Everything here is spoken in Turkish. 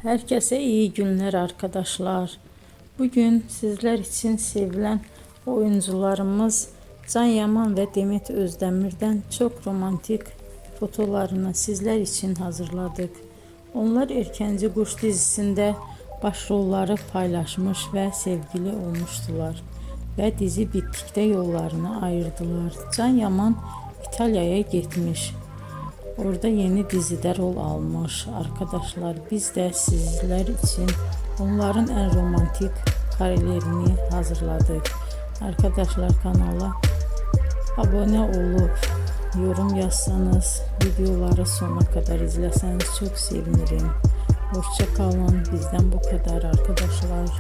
Herkese iyi günler arkadaşlar. Bugün sizler için sevilen oyuncularımız Can Yaman ve Demet Özdemir'den çok romantik fotolarını sizler için hazırladık. Onlar Erkenci Kuş dizisinde başrolları paylaşmış ve sevgili olmuştular. Ve dizi bittikte yollarını ayırdılar. Can Yaman İtalya'ya gitmiş. Orada yeni dizide rol almış arkadaşlar. Biz de sizler için onların en romantik karelerini hazırladık. Arkadaşlar kanala abone olup yorum yazsanız, videoları sona kadar izleseniz çok sevinirim. Hoşça kalın. Bizden bu kadar arkadaşlar.